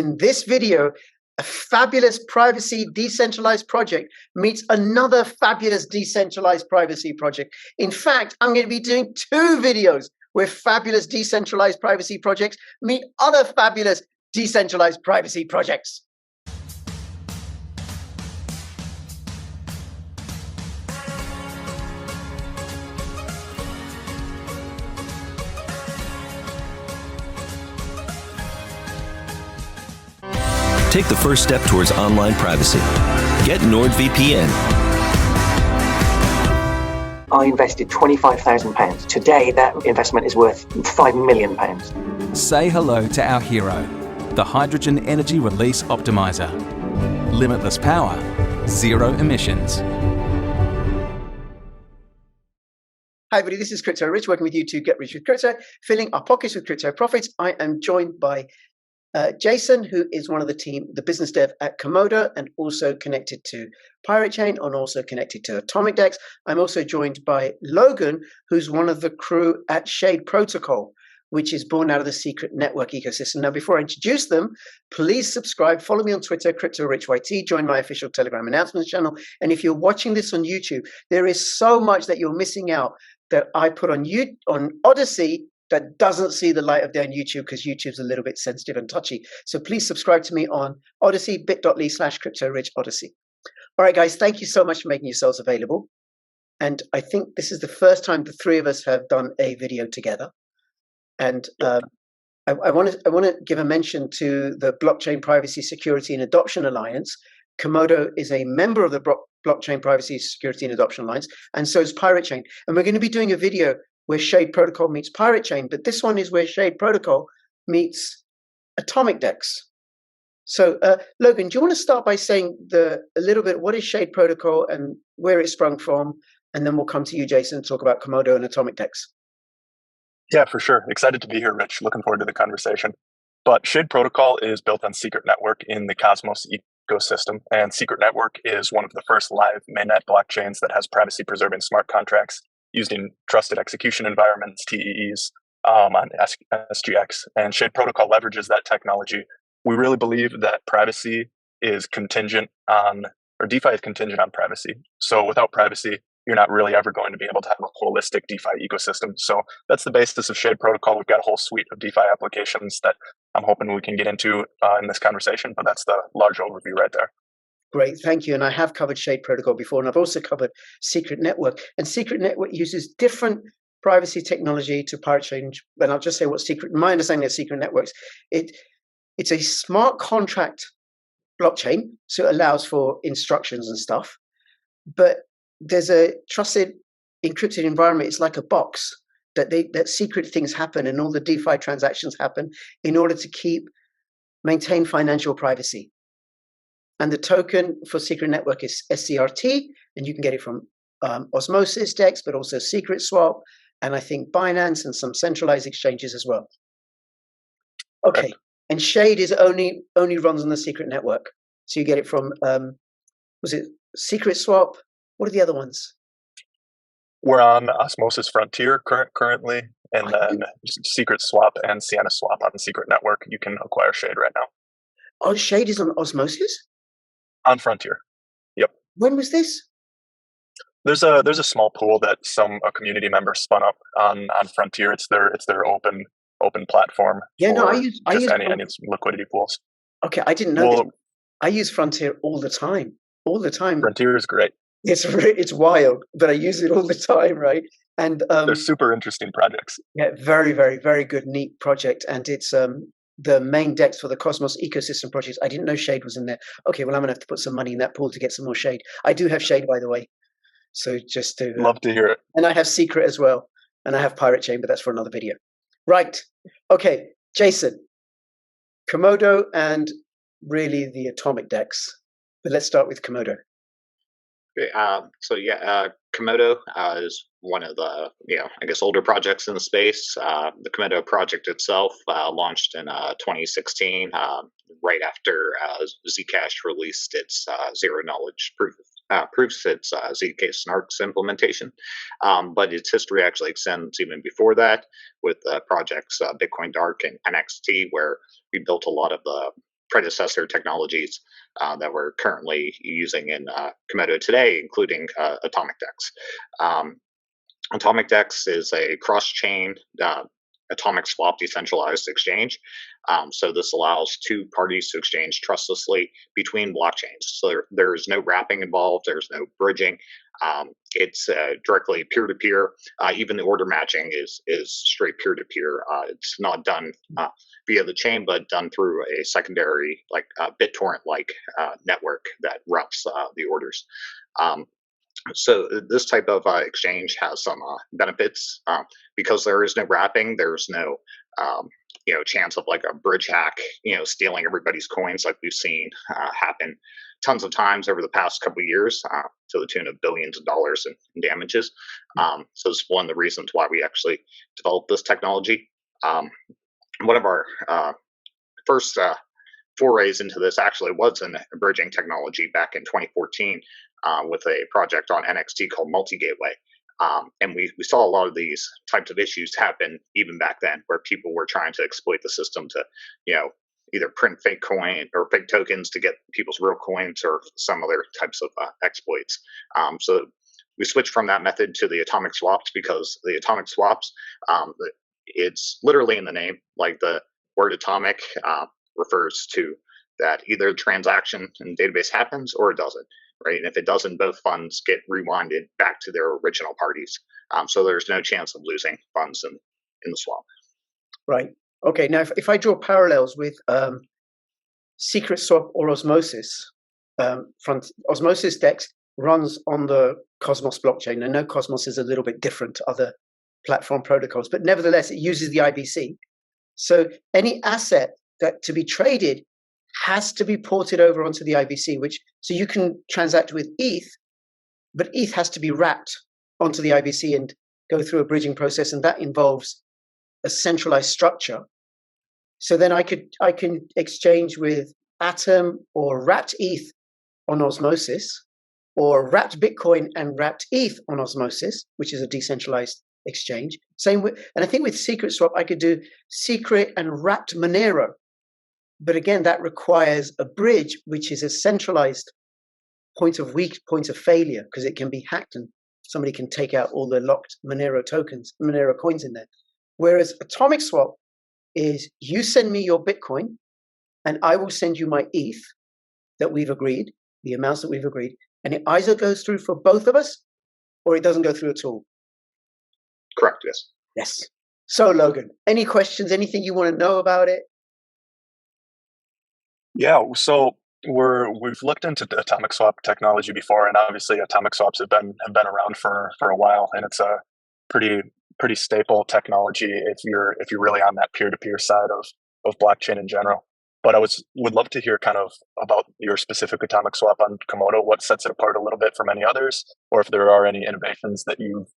in this video, a fabulous privacy decentralized project meets another fabulous decentralized privacy project. In fact, I'm going to be doing 2 videos where fabulous decentralized privacy projects meet other fabulous decentralized privacy projects. Take the first step towards online privacy. Get NordVPN. I invested £25,000. Today, that investment is worth £5 million. Say hello to our hero, the Hydrogen Energy Release Optimizer. Limitless power, zero emissions. Hi everybody, this is Crypto Rich, working with you to get rich with crypto, filling our pockets with crypto profits. I am joined by Jason, who is one of the team, the business dev at Komodo, and also connected to Pirate Chain and also connected to Atomic Dex. I'm also joined by Logan, who's one of the crew at Shade Protocol, which is born out of the Secret Network ecosystem. Now, before I introduce them, please subscribe, follow me on Twitter, CryptoRichYT, join my official Telegram announcements channel. And if you're watching this on YouTube, there is so much that you're missing out that I put on Odyssey that doesn't see the light of day on YouTube, because YouTube's a little bit sensitive and touchy. So please subscribe to me on Odyssey, bit.ly/CryptoRichOdyssey. All right, guys, thank you so much for making yourselves available. And I think this is the first time the 3 of us have done a video together. And I want to give a mention to the Blockchain Privacy Security and Adoption Alliance. Komodo is a member of the Blockchain Privacy Security and Adoption Alliance, and so is Pirate Chain. And we're going to be doing a video where Shade Protocol meets Pirate Chain, but this one is where Shade Protocol meets Atomic Dex. So, Logan, do you want to start by saying a little bit, what is Shade Protocol and where it sprung from? And then we'll come to you, Jason, and talk about Komodo and Atomic Dex. Yeah, for sure. Excited to be here, Rich. Looking forward to the conversation. But Shade Protocol is built on Secret Network in the Cosmos ecosystem. And Secret Network is one of the first live mainnet blockchains that has privacy-preserving smart contracts used in trusted execution environments, TEEs, on SGX. And Shade Protocol leverages that technology. We really believe that privacy is contingent on, or DeFi is contingent on privacy. So without privacy, you're not really ever going to be able to have a holistic DeFi ecosystem. So that's the basis of Shade Protocol. We've got a whole suite of DeFi applications that I'm hoping we can get into in this conversation, but that's the large overview right there. Great, thank you. And I have covered Shade Protocol before, and I've also covered Secret Network. And Secret Network uses different privacy technology to Pirate Chain. And I'll just say what my understanding of Secret Networks, it's a smart contract blockchain, so it allows for instructions and stuff. But there's a trusted encrypted environment. It's like a box that secret things happen and all the DeFi transactions happen in order to maintain financial privacy. And the token for Secret Network is SCRT, and you can get it from Osmosis Dex, but also SecretSwap, and I think Binance and some centralized exchanges as well. Okay, right. And Shade is only runs on the Secret Network, so you get it from was it SecretSwap? What are the other ones? We're on Osmosis Frontier currently, and then SecretSwap and SiennaSwap on the Secret Network. You can acquire Shade right now. Oh, Shade is on Osmosis? On Frontier. Yep. When was this? There's a small pool that a community member spun up on Frontier. It's their open platform. Yeah, no, I use any liquidity pools. Okay, I didn't know. I use Frontier all the time. All the time. Frontier is great. It's wild, but I use it all the time, right? And they're super interesting projects. Yeah, very, very, very good, neat project, and it's the main DEX for the Cosmos ecosystem project. I didn't know Shade was in there. Okay, well, I'm gonna have to put some money in that pool to get some more Shade. I do have Shade, by the way. So just to love to hear it. And I have Secret as well, and I have Pirate Chain, but that's for another video. Right. Okay, Jason, Komodo and really the Atomic Dex. But let's start with Komodo. Komodo is one of the older projects in the space. The Komodo project itself launched in 2016, right after Zcash released its zero knowledge proofs, its Zk Snarks implementation. But its history actually extends even before that, with projects Bitcoin Dark and NXT, where we built a lot of the predecessor technologies that we're currently using in Komodo today, including Atomic Dex. Atomic Dex is a cross-chain atomic swap decentralized exchange. So this allows two parties to exchange trustlessly between blockchains. So there's no wrapping involved, there's no bridging. It's directly peer-to-peer. Even the order matching is straight peer-to-peer. It's not done via the chain, but done through a secondary, like BitTorrent-like network that routes the orders. So this type of exchange has some benefits because there is no wrapping. There's no chance of like a bridge hack, stealing everybody's coins like we've seen happen tons of times over the past couple of years to the tune of billions of dollars in damages. So it's one of the reasons why we actually developed this technology. One of our first forays into this actually was in bridging technology back in 2014 with a project on NXT called Multi-Gateway. And we saw a lot of these types of issues happen even back then, where people were trying to exploit the system to, either print fake coin or fake tokens to get people's real coins or some other types of exploits. So we switched from that method to the atomic swaps because the atomic swaps, it's literally in the name, like the word atomic refers to that either transaction in the database happens or it doesn't, right? And if it doesn't, both funds get rewinded back to their original parties. So there's no chance of losing funds in the swap. Right. Okay. Now, if I draw parallels with SecretSwap or Osmosis, Osmosis Dex runs on the Cosmos blockchain. I know Cosmos is a little bit different to other platform protocols, but nevertheless, it uses the IBC. So any asset that to be traded has to be ported over onto the IBC, so you can transact with ETH, but ETH has to be wrapped onto the IBC and go through a bridging process, and that involves a centralized structure. So then I can exchange with Atom or wrapped ETH on Osmosis, or wrapped Bitcoin and wrapped ETH on Osmosis, which is a decentralized exchange. Same with, and I think with SecretSwap I could do secret and wrapped Monero. But again, that requires a bridge, which is a centralized point of failure, because it can be hacked and somebody can take out all the locked Monero tokens, Monero coins in there. Whereas Atomic Swap is you send me your Bitcoin and I will send you my ETH that we've agreed, the amounts that we've agreed, and it either goes through for both of us or it doesn't go through at all. Correct, yes. Yes. So Logan, any questions, anything you want to know about it? Yeah, so we've looked into atomic swap technology before, and obviously atomic swaps have been around for a while, and it's a pretty staple technology if you're really on that peer-to-peer side of blockchain in general. But I would love to hear kind of about your specific atomic swap on Komodo, what sets it apart a little bit from any others, or if there are any innovations that you've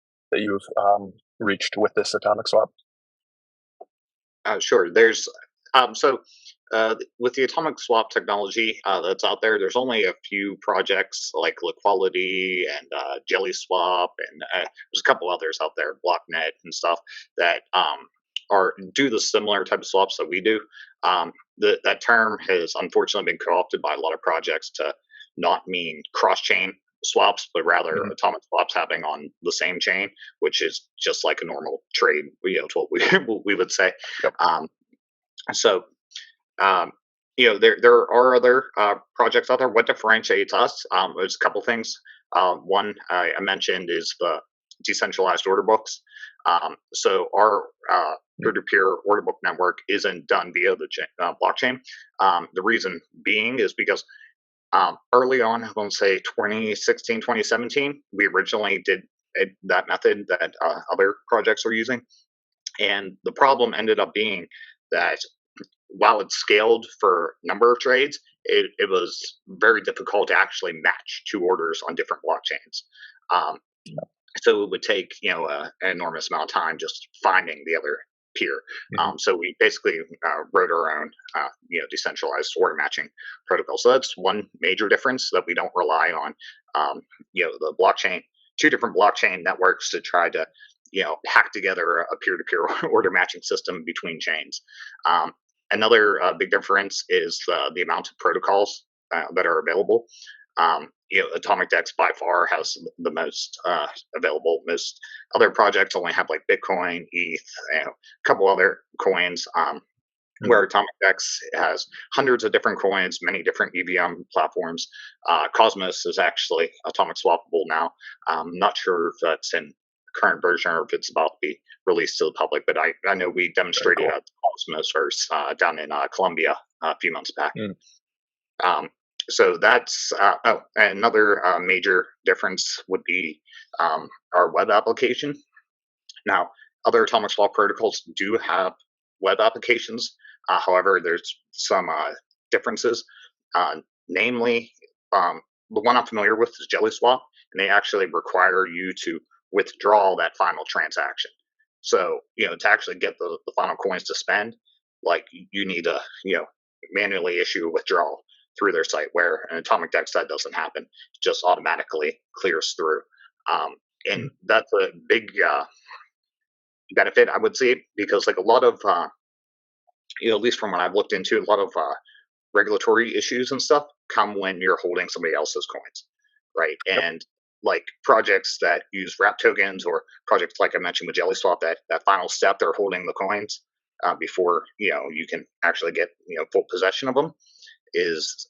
reached with this atomic swap. Sure. There's with the atomic swap technology that's out there, there's only a few projects like Liquality and Jelly Swap, and there's a couple others out there, BlockNet and stuff, that do the similar type of swaps that we do. That term has unfortunately been co-opted by a lot of projects to not mean cross-chain swaps, but rather atomic swaps happening on the same chain, which is just like a normal trade. It's what we would say. Yep. There are other projects out there. What differentiates us? There's a couple things. One I mentioned is the decentralized order books. So our peer-to-peer order book network isn't done via the blockchain. The reason being is because early on, I want to say 2016, 2017, we originally did that method that other projects were using. And the problem ended up being that while it scaled for number of trades, it was very difficult to actually match two orders on different blockchains. So it would take an enormous amount of time just finding the other peer. So we basically wrote our own decentralized order matching protocol. So that's one major difference, that we don't rely on the blockchain, two different blockchain networks to try to hack together a peer-to-peer order matching system between chains. Another big difference is the amount of protocols that are available. Atomic Dex by far has the most available. Most other projects only have like Bitcoin, ETH, a couple other coins. Where Atomic Dex has hundreds of different coins, many different EVM platforms. Cosmos is actually atomic swappable now. I'm not sure if that's in the current version or if it's about to be released to the public, but I know we demonstrated at Cosmos first down in Colombia a few months back. So that's another major difference would be our web application. Now, other atomic swap protocols do have web applications. However, there's some differences. Namely, the one I'm familiar with is JellySwap, and they actually require you to withdraw that final transaction. So, to actually get the final coins to spend, like you need to, manually issue a withdrawal through their site, where an Atomic Dex that doesn't happen, it just automatically clears through. And that's a big benefit, I would say, because like a lot of, at least from what I've looked into, a lot of regulatory issues and stuff come when you're holding somebody else's coins, right? And like projects that use wrap tokens, or projects like I mentioned with JellySwap, that final step, they're holding the coins before you can actually get full possession of them, is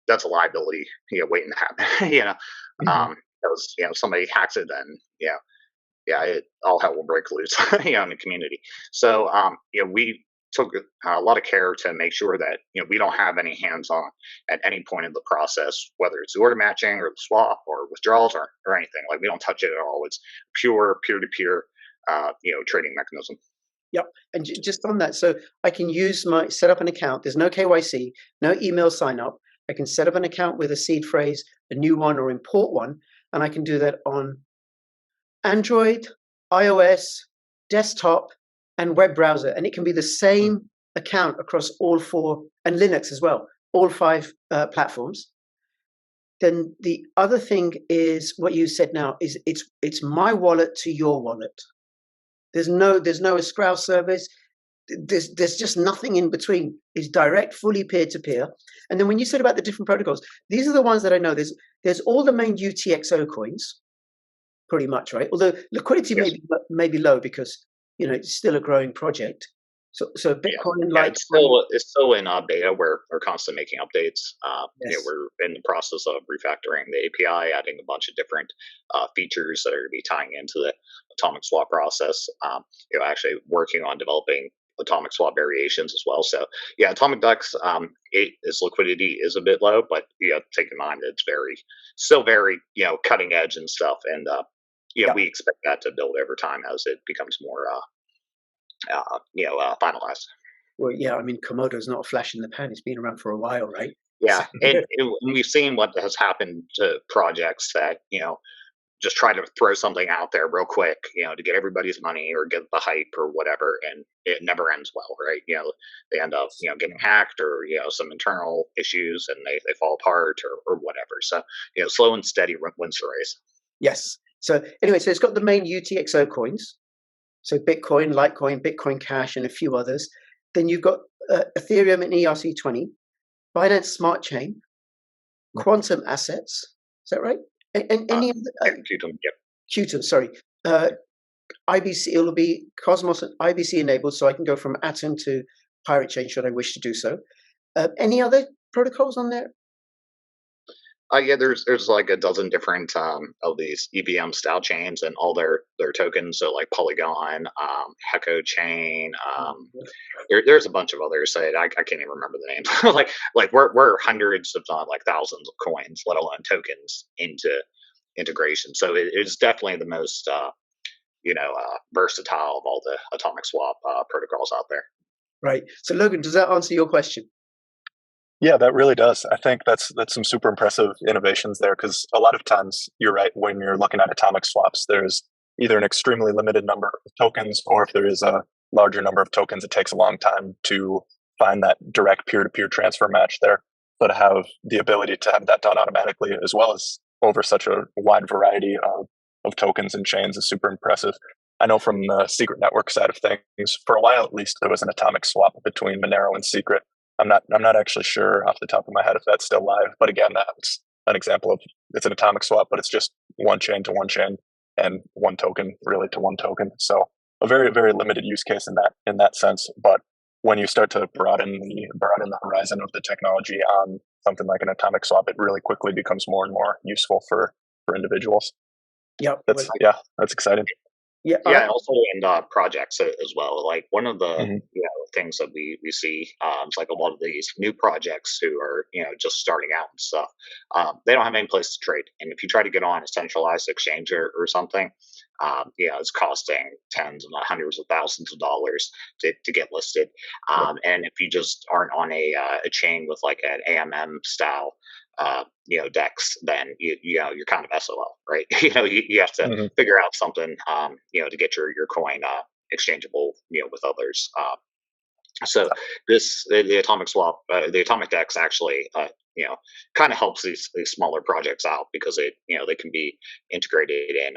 that's a liability waiting to happen. Because somebody hacks it, then all hell will break loose in the community. So we took a lot of care to make sure that we don't have any hands on at any point in the process, whether it's the order matching or the swap or withdrawals or anything. Like, we don't touch it at all. It's pure peer-to-peer trading mechanism. Yep. And just on that, so I can set up an account. There's no KYC, no email sign up. I can set up an account with a seed phrase, a new one, or import one, and I can do that on Android, iOS, desktop, and web browser, and it can be the same account across all four, and Linux as well, all five platforms. Then the other thing is what you said now is it's my wallet to your wallet. There's no escrow service. There's just nothing in between. It's direct, fully peer-to-peer. And then when you said about the different protocols, these are the ones that I know. There's all the main UTXO coins, pretty much, right? Although liquidity may be low because it's still a growing project. So Bitcoin and Litecoin. It's still in beta. We're constantly making updates. We're in the process of refactoring the API, adding a bunch of different features that are going to be tying into the atomic swap process. Actually working on developing atomic swap variations as well. So Atomic Dex, its liquidity is a bit low, but take in mind it's still very cutting edge and stuff. And we expect that to build over time as it becomes more finalized. Well, I mean, Komodo's not a flash in the pan. It's been around for a while, right? Yeah, and we've seen what has happened to projects that just try to throw something out there real quick, to get everybody's money or get the hype or whatever, and it never ends well, right? They end up getting hacked, or some internal issues, and they fall apart or whatever. So slow and steady wins the race. Yes. So anyway, so it's got the main UTXO coins. So Bitcoin, Litecoin, Bitcoin Cash, and a few others. Then you've got Ethereum and ERC20, Binance Smart Chain, Quantum Assets. Is that right? And any Qtum, yep. Qtum, sorry. IBC, it'll be Cosmos and IBC enabled, so I can go from Atom to Pirate Chain should I wish to do so. Any other protocols on there? There's like a dozen different of these EVM style chains and all their tokens. So like Polygon, Heco Chain. There's a bunch of others that I can't even remember the names. like we're hundreds, if not like thousands of coins, let alone tokens into integration. So it's definitely the most versatile of all the atomic swap protocols out there. Right. So Logan, does that answer your question? Yeah, that really does. I think that's some super impressive innovations there, because a lot of times you're right, when you're looking at atomic swaps, there's either an extremely limited number of tokens, or if there is a larger number of tokens, it takes a long time to find that direct peer-to-peer transfer match there. So to have the ability to have that done automatically, as well as over such a wide variety of tokens and chains, is super impressive. I know from the Secret Network side of things, for a while at least, there was an atomic swap between Monero and Secret. I'm not actually sure off the top of my head if that's still live, but again, that's an example of it's an atomic swap, but it's just one chain to one chain and one token really to one token. So a very, very limited use case in that sense. But when you start to broaden the horizon of the technology on something like an atomic swap, it really quickly becomes more and more useful for individuals. Yeah, that's exciting. Yeah, and also in projects as well. Like one of the things that we see is like a lot of these new projects who are just starting out and stuff. They don't have any place to trade, and if you try to get on a centralized exchange or something, it's costing tens and hundreds of thousands of dollars to get listed. And if you just aren't on a chain with like an AMM style Dex, then you're kind of SOL, right? You have to figure out something, to get your coin exchangeable, with others. So the atomic swap, the atomic Dex actually, kind of helps these smaller projects out because they can be integrated in,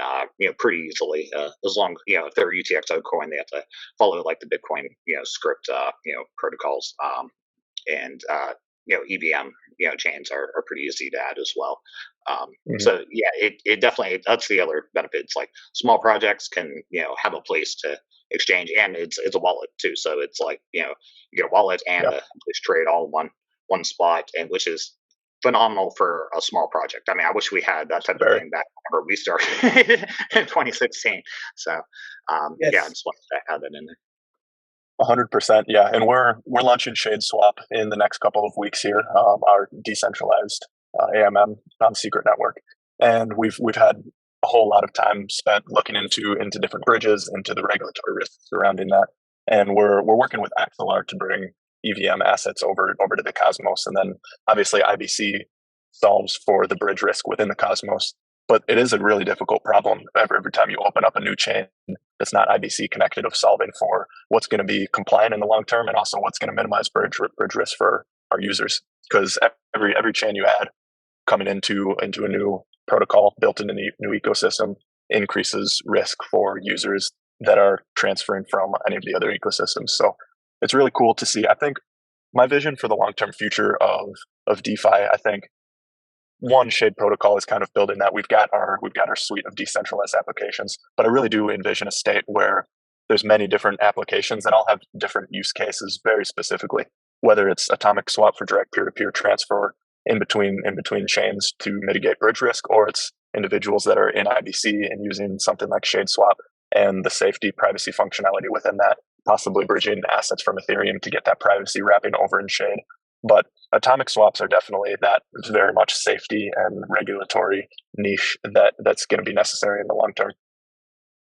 pretty easily, as long, if they're UTXO coin, they have to follow like the Bitcoin, script, protocols, and EVM, chains are pretty easy to add as well. So it definitely, that's the other benefits. Like small projects can, have a place to exchange, and it's a wallet too. So it's like, you get a wallet and a place to trade all in one spot, and which is phenomenal for a small project. I mean, I wish we had that type of thing back whenever we started in 2016. So I just wanted to add that in there. 100%, yeah, and we're launching Shade Swap in the next couple of weeks here, our decentralized AMM non-secret network, and we've had a whole lot of time spent looking into different bridges, into the regulatory risks surrounding that, and we're working with Axelar to bring EVM assets over to the Cosmos, and then obviously IBC solves for the bridge risk within the Cosmos. But it is a really difficult problem every time you open up a new chain that's not IBC connected, of solving for what's going to be compliant in the long term and also what's going to minimize bridge risk for our users. Because every chain you add coming into a new protocol built in a new ecosystem increases risk for users that are transferring from any of the other ecosystems. So it's really cool to see. I think my vision for the long-term future of DeFi, I think, one, Shade Protocol is kind of building that. We've got our suite of decentralized applications, but I really do envision a state where there's many different applications that all have different use cases very specifically, whether it's atomic swap for direct peer-to-peer transfer in between chains to mitigate bridge risk, or it's individuals that are in IBC and using something like Shade Swap and the safety privacy functionality within that, possibly bridging assets from Ethereum to get that privacy wrapping over in Shade. But atomic swaps are definitely that very much safety and regulatory niche that's going to be necessary in the long term.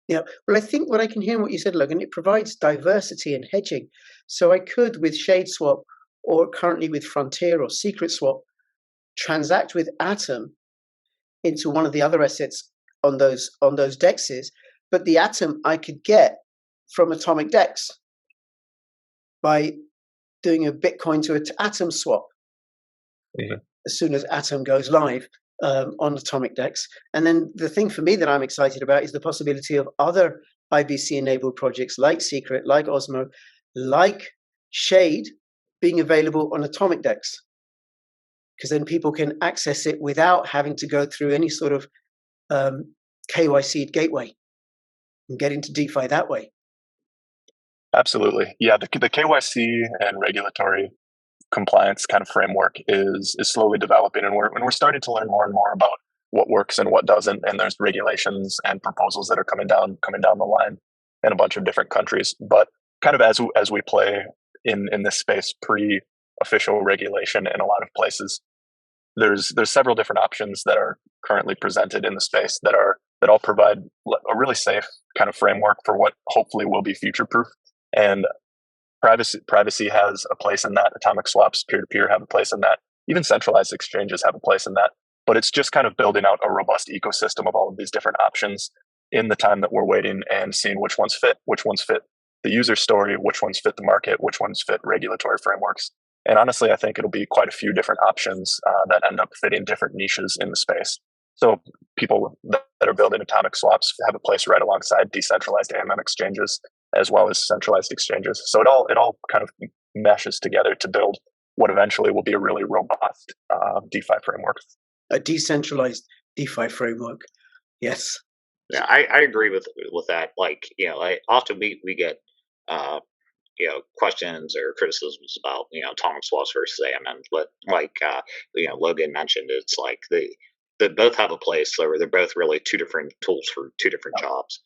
Yeah, well, I think what I can hear in what you said, Logan, it provides diversity and hedging. So I could, with Shade Swap or currently with Frontier or SecretSwap, transact with Atom into one of the other assets on those dexes, but the Atom I could get from Atomic Dex by doing a Bitcoin to an Atom swap as soon as Atom goes live on Atomic Dex. And then the thing for me that I'm excited about is the possibility of other IBC-enabled projects like Secret, like Osmo, like Shade being available on Atomic Dex. Because then people can access it without having to go through any sort of KYC gateway and get into DeFi that way. Absolutely. Yeah, the KYC and regulatory compliance kind of framework is slowly developing, and we're starting to learn more and more about what works and what doesn't. And there's regulations and proposals that are coming down the line in a bunch of different countries. But kind of as we play in this space, pre-official regulation in a lot of places, there's several different options that are currently presented in the space that all provide a really safe kind of framework for what hopefully will be future-proof. And privacy has a place in that. Atomic swaps, peer-to-peer, have a place in that. Even centralized exchanges have a place in that. But it's just kind of building out a robust ecosystem of all of these different options in the time that we're waiting and seeing which ones fit the user story, which ones fit the market, which ones fit regulatory frameworks. And honestly, I think it'll be quite a few different options that end up fitting different niches in the space. So people that are building atomic swaps have a place right alongside decentralized AMM exchanges as well as centralized exchanges. So it all kind of meshes together to build what eventually will be a really robust DeFi framework. A decentralized DeFi framework. Yes. Yeah, I agree with that. Like, often we get questions or criticisms about atomic swaps versus AMM, but like Logan mentioned, it's like they both have a place. So they're both really two different tools for two different jobs.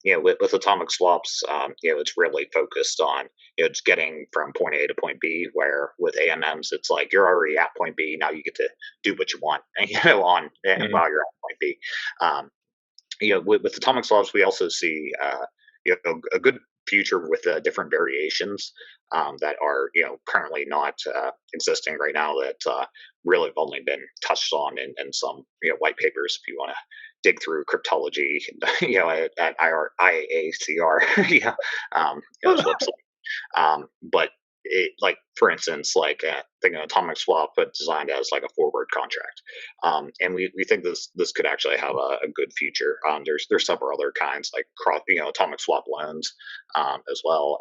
With atomic swaps, it's really focused on just getting from point A to point B. Where with AMMs, it's like you're already at point B. Now you get to do what you want, while you're at point B. With atomic swaps, we also see a good future with different variations that are currently not existing right now, that really have only been touched on in some white papers. If you want to dig through cryptology, at IACR, website. But like, for instance, like think an atomic swap, but designed as like a forward contract, and we think this could actually have a good future. There's several other kinds, like atomic swap loans as well,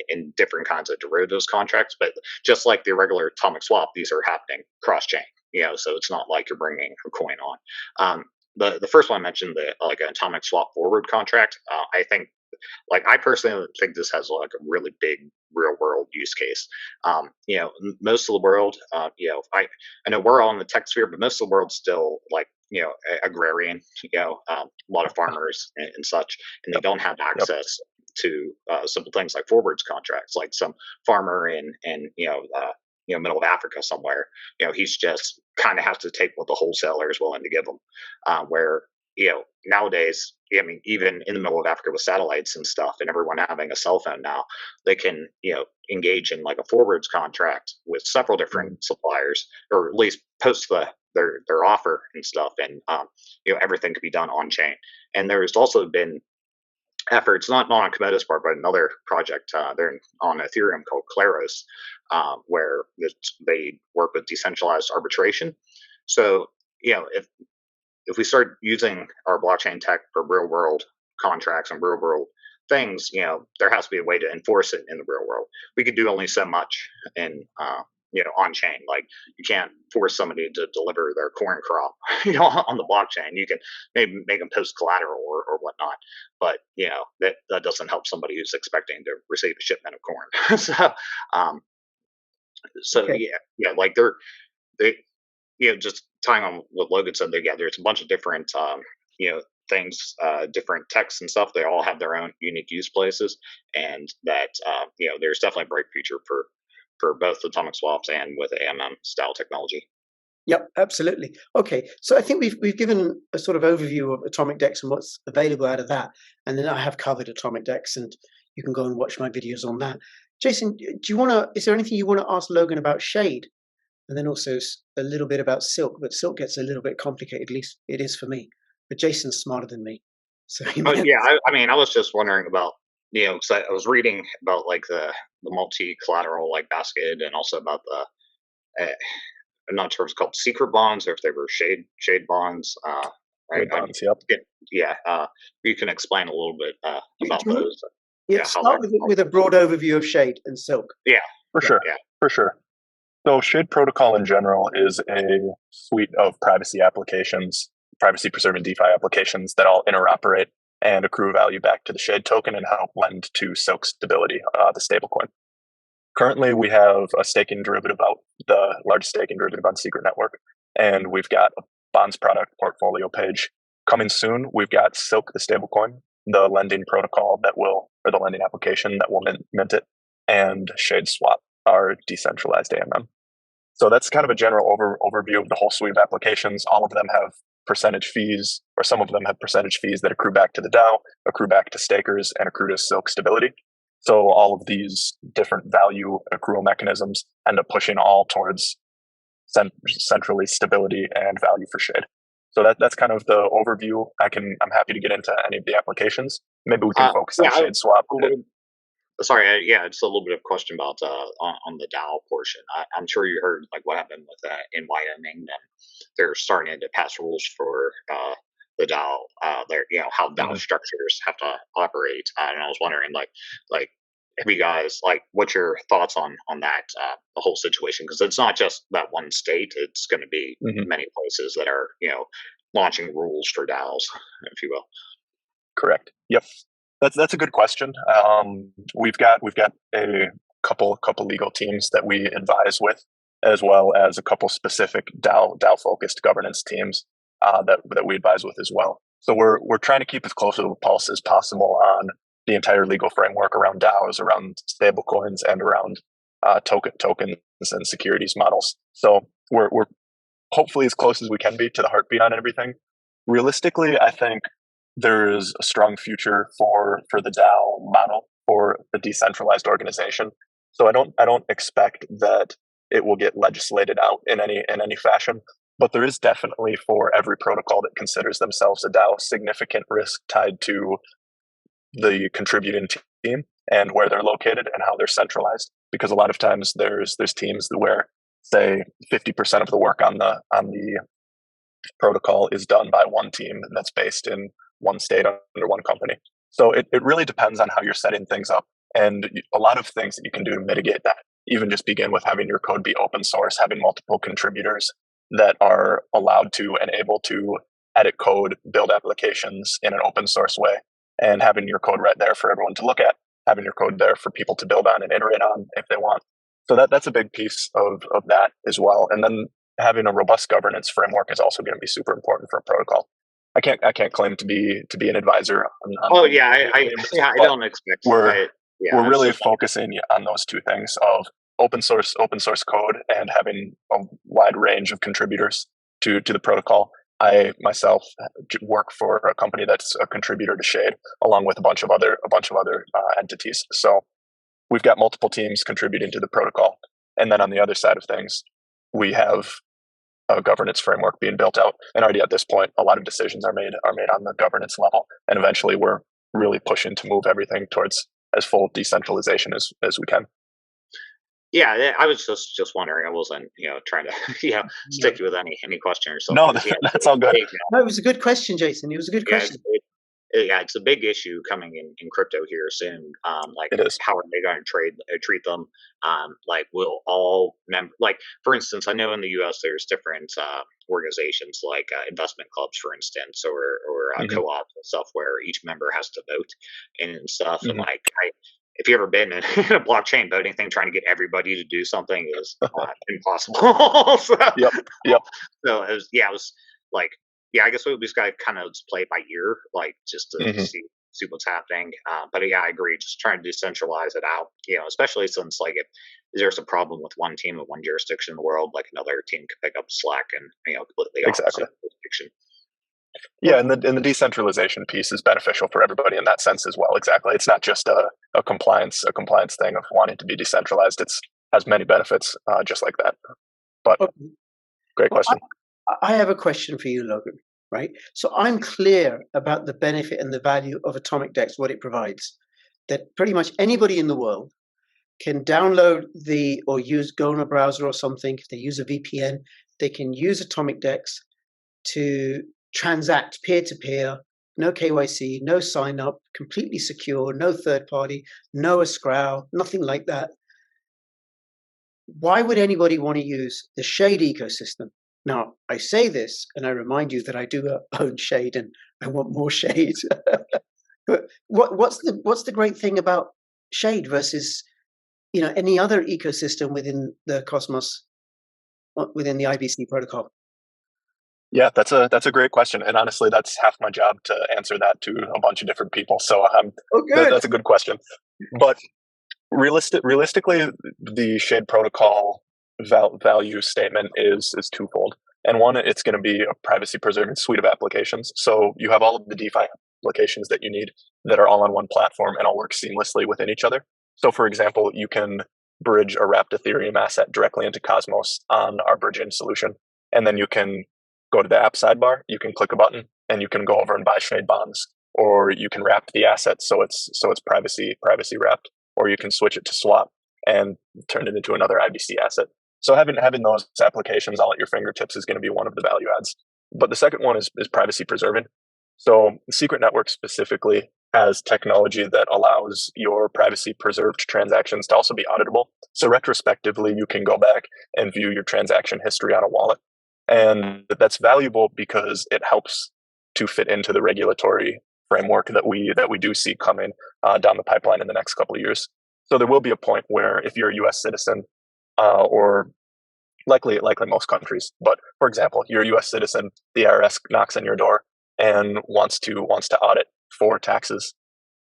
in different kinds of derivatives contracts. But just like the regular atomic swap, these are happening cross chain. So it's not like you're bringing a coin on. The first one I mentioned, like an atomic swap forward contract, I think. Like, I personally think this has like a really big real world use case. Most of the world, I know we're all in the tech sphere, but most of the world's still like agrarian. A lot of farmers and such, and they don't have access to simple things like forwards contracts. Like some farmer in middle of Africa somewhere, he's just kind of has to take what the wholesaler is willing to give him. Where nowadays, even in the middle of Africa with satellites and stuff, and everyone having a cell phone now, they can engage in like a forwards contract with several different suppliers, or at least post their offer and stuff, and everything could be done on chain. And there's also been efforts, not on Komodo'S part, but another project there on Ethereum called Claros, where they work with decentralized arbitration. So if we start using our blockchain tech for real world contracts and real world things, there has to be a way to enforce it in the real world. We could do only so much in on chain. Like, you can't force somebody to deliver their corn crop on the blockchain. You can maybe make them post collateral or whatnot, but that doesn't help somebody who's expecting to receive a shipment of corn. Okay. Like they just tying on what Logan said, there's a bunch of different things, different texts and stuff. They all have their own unique use places, and that there's definitely a bright future for both atomic swaps and with AMM style technology. Yep, absolutely. Okay, so I think we've given a sort of overview of Atomic Dex and what's available out of that, and then I have covered Atomic Dex, and you can go and watch my videos on that. Jason, is there anything you want to ask Logan about Shade? And then also a little bit about Silk, but Silk gets a little bit complicated, at least it is for me. But Jason's smarter than me. So I was just wondering about, because I was reading about like the multi-collateral like basket, and also about the, I'm not sure if it's called secret bonds or if they were shade bonds. Right? Bonds, You can explain a little bit about those. Start with a broad overview of Shade and Silk. Yeah, for sure. So Shade Protocol in general is a suite of privacy applications, privacy-preserving DeFi applications that all interoperate and accrue value back to the Shade token and help lend to Silk Stability, the stablecoin. Currently, we have a staking derivative out, the largest staking derivative on Secret Network, and we've got a bonds product portfolio page. Coming soon, we've got Silk, the stablecoin, the lending protocol or the lending application that will mint it, and Shade Swap, our decentralized AMM. So that's kind of a general overview of the whole suite of applications. All of them have percentage fees, or some of them have percentage fees that accrue back to the DAO, accrue back to stakers, and accrue to Silk Stability. So all of these different value accrual mechanisms end up pushing all towards centrally stability and value for Shade. So that's kind of the overview. I'm happy to get into any of the applications. Maybe we can focus on Shade Swap. Sorry, yeah, it's a little bit of a question about on the DAO portion. I'm sure you heard like what happened with in Wyoming, and they're starting to pass rules for the DAO. There, how DAO structures have to operate. And I was wondering, like, have you guys what's your thoughts on that the whole situation? Because it's not just that one state; it's going to be many places that are launching rules for DAOs, if you will. Correct. Yep. That's a good question. We've got a couple legal teams that we advise with, as well as a couple specific DAO focused governance teams that we advise with as well. So we're trying to keep as close to the pulse as possible on the entire legal framework around DAOs, around stablecoins, and around tokens and securities models. So we're hopefully as close as we can be to the heartbeat on everything. Realistically, I think there is a strong future for the DAO model, for the decentralized organization. So I don't expect that it will get legislated out in any fashion. But there is definitely, for every protocol that considers themselves a DAO, significant risk tied to the contributing team and where they're located and how they're centralized. Because a lot of times there's teams where, say, 50% of the work on the protocol is done by one team that's based in one state under one company. So it really depends on how you're setting things up. And a lot of things that you can do to mitigate that, even just begin with having your code be open source, having multiple contributors that are allowed to and able to edit code, build applications in an open source way, and having your code right there for everyone to look at, having your code there for people to build on and iterate on if they want. So that's a big piece of that as well. And then having a robust governance framework is also going to be super important for a protocol. I can't claim to be an advisor on I don't expect we're really focusing on those two things of open source code and having a wide range of contributors to the protocol. I myself work for a company that's a contributor to Shade, along with a bunch of other entities. So we've got multiple teams contributing to the protocol, and then on the other side of things, we have a governance framework being built out. And already at this point, a lot of decisions are made on the governance level. And eventually we're really pushing to move everything towards as full decentralization as we can. Yeah, I was just wondering. I wasn't, trying to, stick with any question or something. No, that's all good. No, it was a good question, Jason. It was a good question. It's a big issue coming in crypto here soon. It is. How are they going to treat them? Will all for instance, I know in the U.S. there's different organizations like investment clubs, for instance, or co-ops and stuff where each member has to vote and stuff. And if you've ever been in a blockchain voting thing, trying to get everybody to do something is impossible. So, Yep. So it was like. Yeah, I guess we just got to kind of play it by ear, just to see what's happening. But yeah, I agree. Just trying to decentralize it out, especially since if there's a problem with one team in one jurisdiction in the world, another team can pick up slack and completely opposite jurisdiction. Yeah, and the decentralization piece is beneficial for everybody in that sense as well. Exactly, it's not just a compliance thing of wanting to be decentralized. It has many benefits, just like that. But great question. I have a question for you, Logan, right? So I'm clear about the benefit and the value of Atomic Dex, what it provides, that pretty much anybody in the world can download go on a browser or something. If they use a VPN, they can use Atomic Dex to transact peer-to-peer, no KYC, no sign-up, completely secure, no third party, no escrow, nothing like that. Why would anybody want to use the Shade ecosystem? Now, I say this, and I remind you that I do own Shade, and I want more Shade. But what's the great thing about Shade versus any other ecosystem within the Cosmos, within the IBC protocol? Yeah, that's a great question, and honestly, that's half my job to answer that to a bunch of different people. So that's a good question. But realistically, the Shade protocol value statement is twofold. And one, it's going to be a privacy preserving suite of applications. So you have all of the DeFi applications that you need that are all on one platform and all work seamlessly within each other. So for example, you can bridge a wrapped Ethereum asset directly into Cosmos on our bridging solution. And then you can go to the app sidebar, you can click a button and you can go over and buy Shade bonds, or you can wrap the asset so it's privacy wrapped. or you can switch it to swap and turn it into another IBC asset. So having those applications all at your fingertips is going to be one of the value adds. But the second one is privacy preserving. So the Secret Network specifically has technology that allows your privacy preserved transactions to also be auditable. So retrospectively, you can go back and view your transaction history on a wallet. And that's valuable because it helps to fit into the regulatory framework that we do see coming down the pipeline in the next couple of years. So there will be a point where if you're a U.S. citizen, or likely most countries, but for example, you're a U.S. citizen, the IRS knocks on your door and wants to audit for taxes.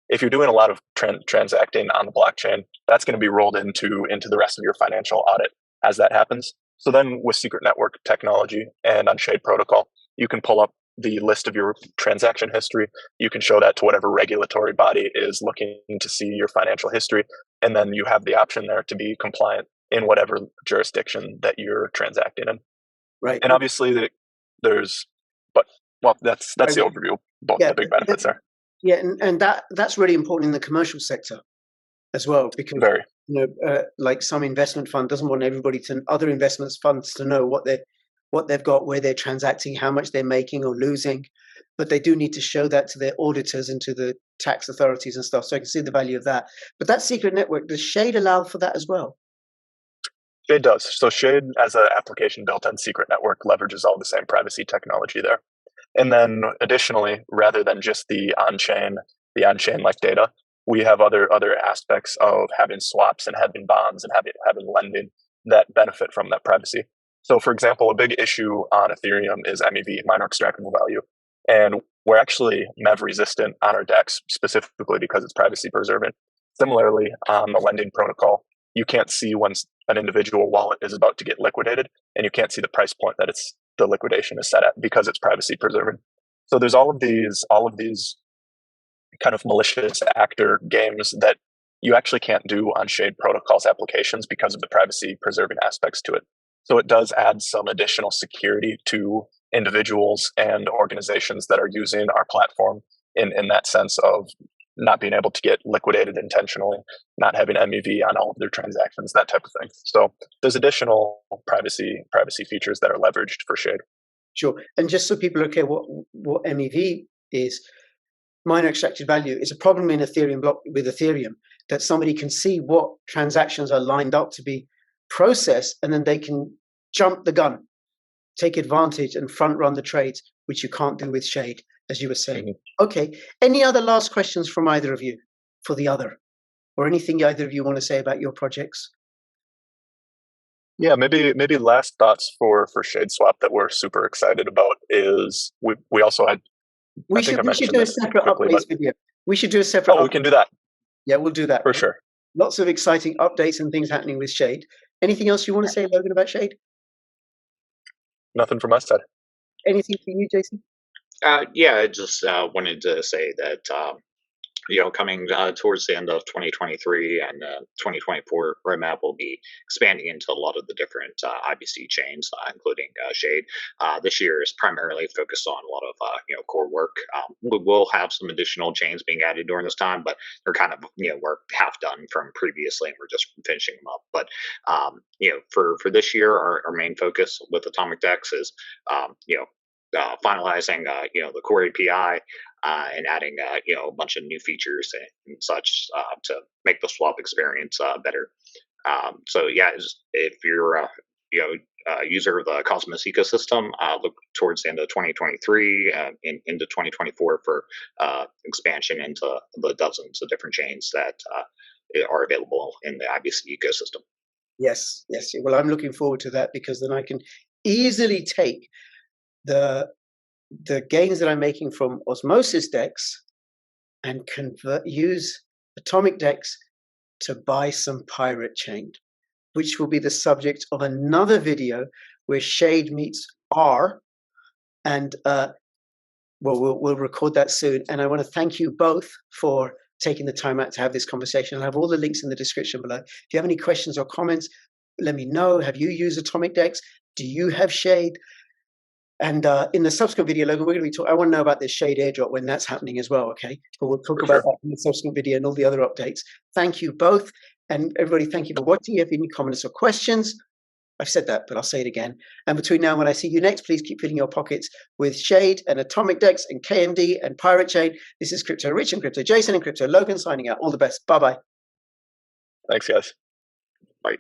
If you're doing a lot of transacting on the blockchain, that's going to be rolled into the rest of your financial audit as that happens. So then with Secret Network technology and on Shade Protocol, you can pull up the list of your transaction history. You can show that to whatever regulatory body is looking to see your financial history. And then you have the option there to be compliant in whatever jurisdiction that you're transacting in. Right. And obviously that's the overview, both the big benefits there. Yeah, and that's really important in the commercial sector as well, because like some investment fund doesn't want other investment funds to know what they've got, where they're transacting, how much they're making or losing, but they do need to show that to their auditors and to the tax authorities and stuff, so I can see the value of that. But that Secret Network, does Shade allow for that as well? Shade does. So Shade, as an application built on Secret Network, leverages all the same privacy technology there. And then additionally, rather than just the on-chain like data, we have other aspects of having swaps and having bonds and having lending that benefit from that privacy. So for example, a big issue on Ethereum is MEV, minor extractable value. And we're actually MEV resistant on our DEX specifically because it's privacy preserving. Similarly, on the lending protocol, you can't see when an individual wallet is about to get liquidated, and you can't see the price point that the liquidation is set at because it's privacy preserving. So there's all of these kind of malicious actor games that you actually can't do on Shade Protocol's applications because of the privacy preserving aspects to it. So it does add some additional security to individuals and organizations that are using our platform in that sense of not being able to get liquidated intentionally, not having MEV on all of their transactions, that type of thing. So there's additional privacy features that are leveraged for Shade. Sure. And just so people are okay, what MEV is, minor extracted value, is a problem in Ethereum block with Ethereum, that somebody can see what transactions are lined up to be processed, and then they can jump the gun, take advantage and front run the trades, which you can't do with Shade, as you were saying. Mm-hmm. Okay. Any other last questions from either of you for the other, or anything either of you want to say about your projects? Yeah, maybe last thoughts for Shade Swap that we're super excited about is we also had. We should do a separate updates video. We should do a separate. Oh, we can do that. Yeah, we'll do that for sure. Lots of exciting updates and things happening with Shade. Anything else you want to say, Logan, about Shade? Nothing from my side. Anything for you, Jason? Yeah, I just wanted to say that coming towards the end of 2023 and 2024 roadmap will be expanding into a lot of the different IBC chains, including Shade. This year is primarily focused on a lot of core work. We will have some additional chains being added during this time, but they're kind of work half done from previously, and we're just finishing them up. But for this year, our main focus with Atomic Dex is finalizing the core API and adding a bunch of new features and such to make the swap experience better. So yeah, if you're a user of the Cosmos ecosystem, look towards the end of 2023 and into 2024 for expansion into the dozens of different chains that are available in the IBC ecosystem. Yes. Well, I'm looking forward to that, because then I can easily take the gains that I'm making from Osmosis Dex and use Atomic Dex to buy some pirate chain, which will be the subject of another video where Shade meets R, and we'll record that soon. And I want to thank you both for taking the time out to have this conversation. I'll have all the links in the description below. If you have any questions or comments, let me know. Have you used Atomic Dex? Do you have Shade? And in the subsequent video, Logan, we're going to be talking. I want to know about this Shade airdrop when that's happening as well. Okay, but we'll talk about that in the subsequent video and all the other updates. Thank you both, and everybody. Thank you for watching. If you have any comments or questions, I've said that, but I'll say it again. And between now and when I see you next, please keep filling your pockets with Shade and Atomic Dex and KMD and Pirate Chain. This is Crypto Rich and Crypto Jason and Crypto Logan signing out. All the best. Bye bye. Thanks, guys. Bye.